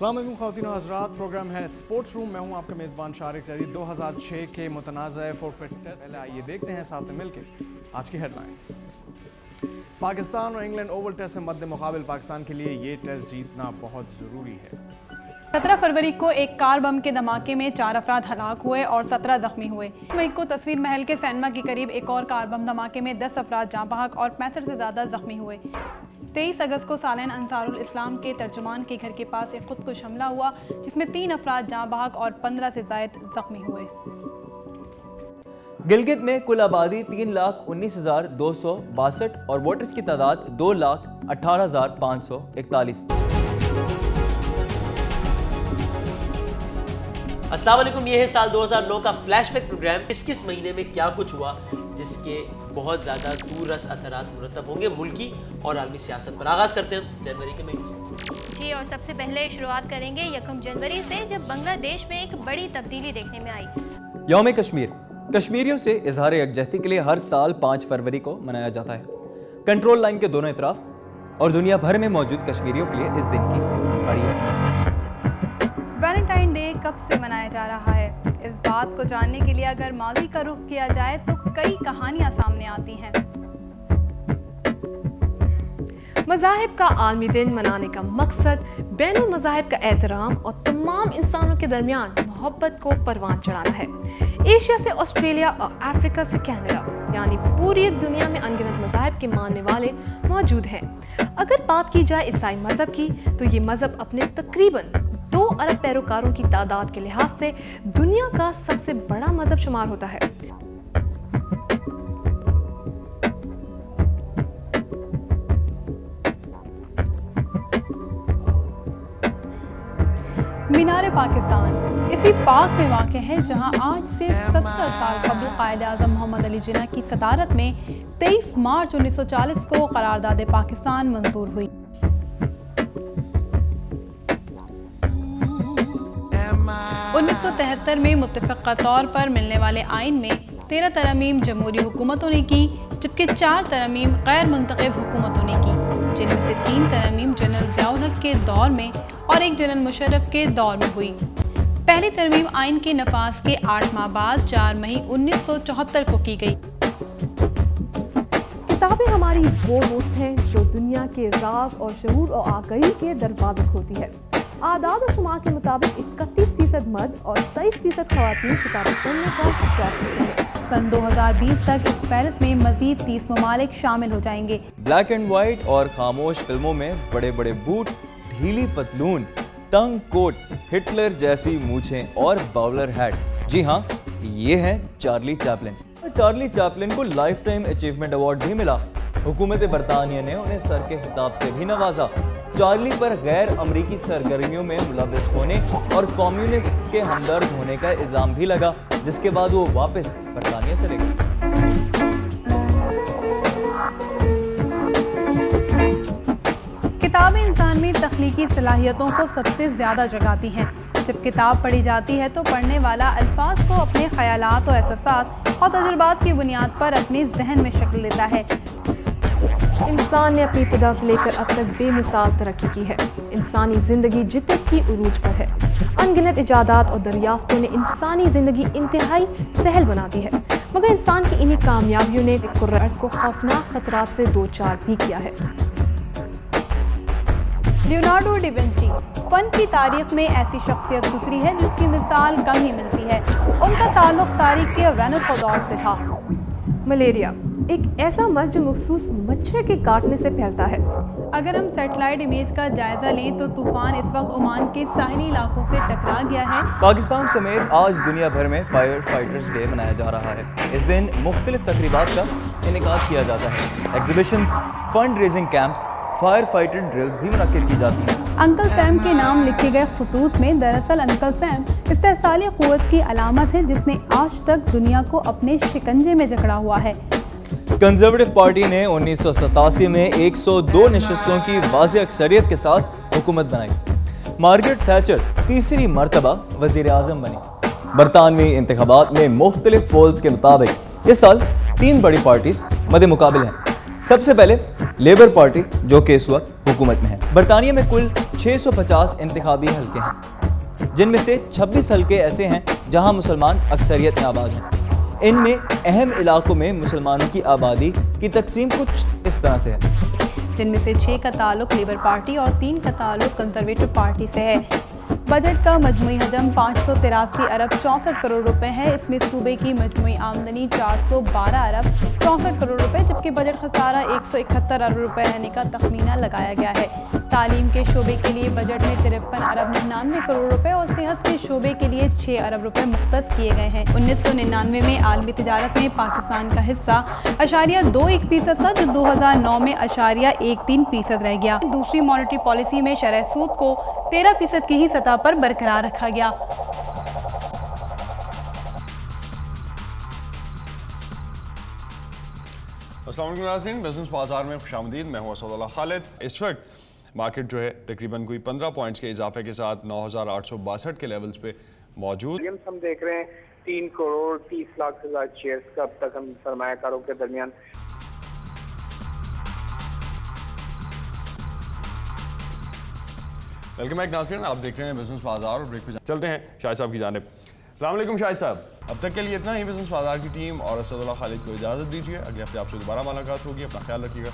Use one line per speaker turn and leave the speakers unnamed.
अस्सलाम वालेकुम ख़वातीन और हज़रात, प्रोग्राम है स्पोर्ट्स रूम। मैं हूं आपका मेज़बान शारिक जदीद। 2006 के मुतनाज़ फॉरफेट टेस्ट, पहले आइए देखते हैं साथ में मिलकर आज की हेडलाइंस। पाकिस्तान और इंग्लैंड ओवल टेस्ट में मद्दे मुकाबिल पाकिस्तान के लिए ये टेस्ट जीतना बहुत ज़रूरी है।
17 फरवरी को एक कार बम के धमाके में 4 अफराद हलाक हुए और 17 जख्मी हुए। मई को तस्वीर महल के सैनमा के करीब एक और कार बम धमाके में 10 अफराद जाँ बहक और 65 से ज़्यादा जख्मी हुए। 23 अगस्त को सालेन अंसारुल इस्लाम के तर्जुमान के घर के पास एक खुदकुश हमला हुआ जिसमें 3 अफराद जाँ बहक और 15 से ज़ायद जख्मी हुए।
गिलगित में कुल आबादी 3,19,262 और वोटर्स की तादाद 2,18,541।
अस्सलाम वालेकुम, ये है साल 2009 का फ्लैशबैक प्रोग्राम। किस महीने में क्या कुछ हुआ जिसके बहुत ज़्यादा दूररस असरात मुरतब होंगे मुल्की और आलमी सियासत पर। आगाज़ करते हैं जनवरी के महीने से।
जी, और सबसे पहले शुरुआत करेंगे 1 जनवरी से, जब बांग्लादेश में एक बड़ी तब्दीली देखने में आई।
यौम कश्मीर कश्मीरियों से इजहार यकजहती के लिए हर साल 5 फरवरी को मनाया जाता है। कंट्रोल लाइन के दोनों इतराफ और दुनिया भर में मौजूद कश्मीरियों के लिए इस दिन की बड़ी अहमियत।
वैलेंटाइन डे कब से मनाया जा रहा है? इस बात को जानने के लिए अगर माजी का रुख किया जाए तो कई कहानियां सामने आती हैं।
मज़ाहिब का आलमी दिन मनाने का मकसद बैनुल मज़ाहिब का एहतराम और तमाम इंसानों के दरमियान मोहब्बत को परवान चढ़ाना है। एशिया से ऑस्ट्रेलिया और अफ्रीका से कनाडा, यानी पूरी दुनिया में अनगिनत मज़ाहिब के मानने वाले मौजूद हैं। अगर बात की जाए ईसाई मज़हब की, तो ये मज़हब अपने तकरीबन 2 अरब पैरोकारों की तादाद के लिहाज से दुनिया का सबसे बड़ा मज़हब शुमार होता है।
मीनार पाकिस्तान इसी पाक में वाक़ है जहां आज से 70 साल कबल कायद आज़म मोहम्मद अली जिन्ना की सदारत में 23 मार्च 1940 को करारदाद पाकिस्तान मंजूर हुई। 1973 में मुत्तफ़क़ा तौर पर मिलने वाले आइन में 13 तरमीम जमहूरी हुकूमतों ने की, जबकि 4 तरमीम गैर मुंतखब हुकूमतों ने की, जिनमें से 3 तरमीम जनरल ज़ियाउल हक के दौर में और एक जनरल मुशर्रफ के दौर में हुई। पहली तरमीम आइन के नफाज के 8 माह बाद 4 मई 1974 को की गई।
किताबें हमारी वो दोस्त हैं जो दुनिया के राज और शऊर और आगाही के दरवाजे खोलती है। आदाद और शुमार के मुताबिक 31% मर्द और 23% खवातीन किताबें पढ़ने का शौक रखते हैं।
सन 2020 तक इस फहरिस्त में मजीद 30 ममालिक शामिल हो जाएंगे।
ब्लैक एंड वाइट और खामोश फिल्मों में बड़े बड़े बूट, ढीली पतलून, तंग कोट, हिटलर जैसी मूछें और बाउलर हैट। जी हाँ, ये हैं चार्ली चैपलिन। चार्ली चैपलिन को लाइफ टाइम अचीवमेंट अवार्ड भी मिला। हुकूमत बरतानिया ने उन्हें सर के खिताब से भी नवाजा। चार्ली पर गैर अमरीकी सरगर्मियों में मुलव्वस होने और कम्युनिस्ट के हमदर्द होने का इल्जाम भी लगा, जिसके बाद वो वापस बरतानिया चले गए।
किताबें इंसान में तख्लीकी सलाहियतों को सबसे ज़्यादा जगाती हैं। जब किताब पढ़ी जाती है तो पढ़ने वाला अल्फाज को अपने ख्यालात और एहसासात और तजुर्बात की बुनियाद पर अपने जहन में शक्ल देता है।
इंसान ने अपनी इब्तिदा से लेकर अब तक बेमिसाल तरक्की की है। इंसानी ज़िंदगी जिद्दत की उरूज पर है। अनगिनत इजादात और दरियाफ्तों ने इंसानी ज़िंदगी इंतहाई सहल बना दी है, मगर इंसान की इन्हीं कामयाबियों ने कुर्रास को खौफनाक खतरात से दो चार भी किया है।
लियोनार्डो डा विंची फन की तारीख में ऐसी शख्सियत गुजरी है जिसकी मिसाल कम ही मिलती है। उनका ताल्लुक तारीख के रेनेसां दौर से था।
मलेरिया एक ऐसा मर्ज जो मखसूस मच्छर के काटने से फैलता है।
अगर हम सैटेलाइट इमेज का जायजा लें तो तूफान इस वक्त ओमान के साहिली इलाकों से टकरा गया है।
पाकिस्तान समेत आज दुनिया भर में फायर फाइटर्स डे मनाया जा रहा है। इस दिन मुख्तलिफ तकरीबात का इनेकाद किया जाता है। Exhibitions, fund raising camps, fire fighter drills भी मुनक्किद की जाती हैं।
अंकल सैम के नाम लिखे गए खतूत में दरअसल अंकल सैम इस्तेसाली क़ुव्वत की अलामत है जिसने आज तक दुनिया को अपने शिकंजे में जकड़ा हुआ है।
कंजर्वेटिव पार्टी ने 1987 में 102 नशिस्तों की वाज़ेह अक्सरियत के साथ हुकूमत बनाई। मार्गरेट थैचर तीसरी मरतबा वज़ीर आज़म बनी। बरतानवी इंतखाबात में मुख्तलिफ पोल्स के मुताबिक इस साल 3 बड़ी पार्टीज मद्दे मुकाबिल हैं। सबसे पहले लेबर पार्टी जो कि इस वक्त हुकूमत में है। बरतानिया में कुल 650 इंतखाबी हलके हैं, जिनमें से 26 हलके ऐसे हैं जहां मुसलमान अक्सरियत में आबाद हैं। इनमें अहम इलाकों में मुसलमानों की आबादी की तकसीम कुछ इस तरह से है,
जिनमें से 6 का ताल्लुक लेबर पार्टी और 3 का ताल्लुक कंजर्वेटिव पार्टी से है। बजट का मजमूई हजम 583 अरब 64 करोड़ रुपए है। इसमें सूबे की मजमूई आमदनी 412 अरब 64 करोड़ रुपए, जबकि बजट खसारा 171 अरब रुपए रहने का तखमीना लगाया गया है। तालीम के शोबे के लिए बजट में 53 अरब 99 करोड़ रुपए और सेहत के शोबे के लिए 6 अरब रुपए मुख्तस किए गए हैं। 1999 में आलमी तिजारत में पाकिस्तान का हिस्सा 0.21% था, जो 2009 में 0.13% रह गया। दूसरी मॉनेटरी पॉलिसी में शरह सूद को 13% की ही सतह पर बरकरार रखा गया।
अस्सलाम वालेकुम नाज़रीन, बिज़नेस बाजार में खुशामदीद। मैं हूं असदुल्लाह खालिद। इस वक्त मार्केट जो है तकरीबन कोई 15 पॉइंट्स के इजाफे के साथ 9,862 के लेवल्स पे मौजूद।
हम देख रहे हैं 3 करोड़ 30 लाख से ज़्यादा शेयर्स का अब तक हम सरमायाकारों के दरमियान।
वेलकम बैक नाज़रीन, आप देख रहे हैं बिज़नेस बाजार और ब्रेक पे चलते हैं शाहिद साहब की जानिब। अस्सलाम वालेकुम शाहिद साहब, अब तक के लिए इतना ही। बिज़नेस बाजार की टीम और असदुल्लाह खालिद को इजाज़त दीजिए। अगले हफ्ते आपसे दोबारा मुलाकात होगी। अपना ख्याल रखिएगा।